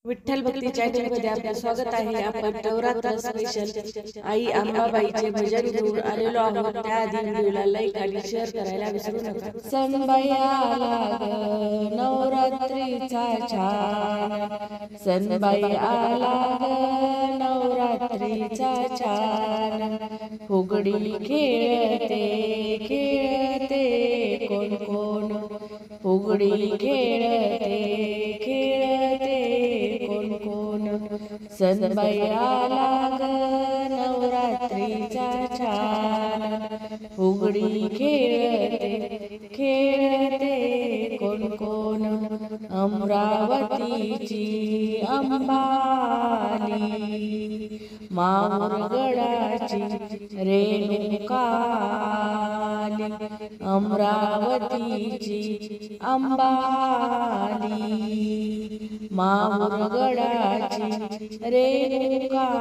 विठ्ठल भक्ती चॅनलमध्ये आपले स्वागत आहे। आपण नवरात्र स्पेशल आई अंबाबाईचे भजन घेऊन आलेलो आहोत। त्याआधी व्हिडिओला लाईक आणि शेअर करायला विसरू नका। सणबाई आला ग नवरात्रीचा छान, सणबाई आला ग नवरात्रीचा छान, फुगडी खेळते खेळते कोण कोण, फुगडी खेळते खेळते कोण कोण, सणबाई आला ग नवरात्रीचा छान, फुगडी खेळते खेळते कोण कोण, अमरावतीची अंबाली, माहुरगडाची रेणुकाली, अमरावतीची अंबाली, माहुरगडाची रेणुकाली,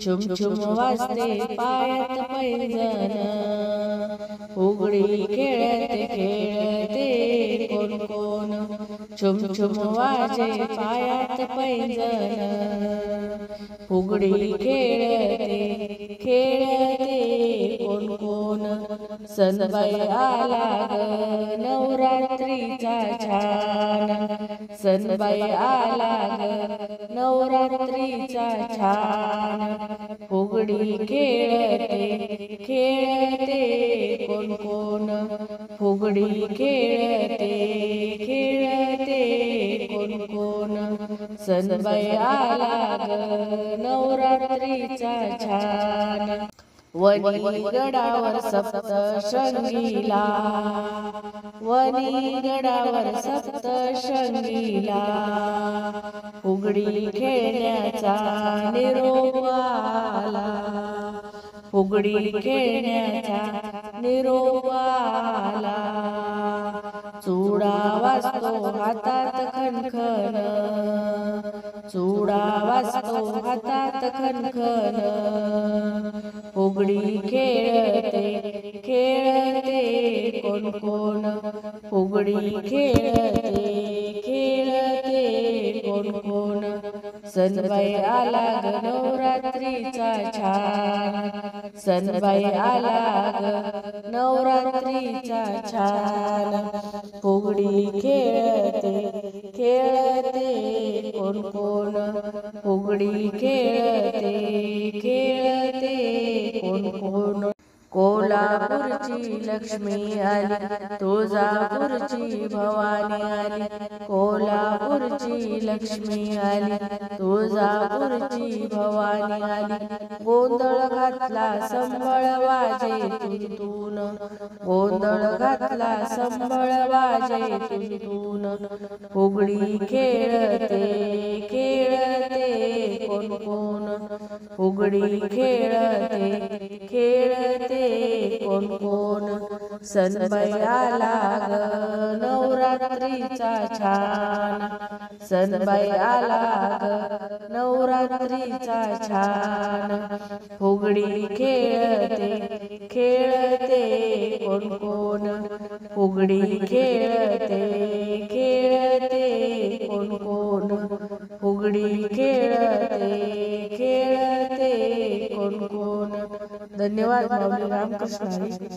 छुम छुम वाजते पायात पैंजण, फुगडी खेळते खेळते कोण कोण, छुम छुम वाजे पायात पैंजण, फुगडी खेळते खेळते कोण कोण, सणबाई आला ग नवरात्रीचा छान, सणबाई आला ग नवरात्रीचा छान, फुगडी खेळते खेळते कोण कोण, फुगडी खेळते खेळते कोण कोण, सणबाई आला ग नवरात्रीचा छान, वनी गडावर सप्तशृंगीला, वनी गडावर सप्तशृंगीला, फुगडी खेळण्याचा निरोप आला, फुगडी खेळण्याचा निरोप आला, चुडा वाजतो हातात खणखण, चुडा वाजतो हातात खणखण, फुगडी खेळते खेळते कोण कोण, फुगडी खेळते खेळते कोण कोण, सणबाई आला ग नवरात्रीचा छान, सणबाई आला ग नवरात्रीचा छान, फुगडी खेळते खेळते कोण कोण, फुगडी खेळते खेळते कोण कोण, कोल्हापूरची लक्ष्मी आली, तुळजापूरची भवानी आली, कोल्हापूरची लक्ष्मी आली, तुळजापूरची भवानी आली, गोंधळ घातला संबळ वाजे तुंतून, गोंधळ घातला संबळ वाजे तुंतून, फुगडी खेळते खेळते कोण कोण, फुगडी खेळते खेळते कोण कोण, सणबाई आला ग नवरात्रीचा छान, सणबाई आला ग नवरात्रीचा छान, फुगडी खेळते खेळते कोण कोण, फुगडी खेळते खेळते कोण कोण, फुगडी खेळते खेळते कोण कोण। धन्यवाद माऊली रामकृष्ण हरी।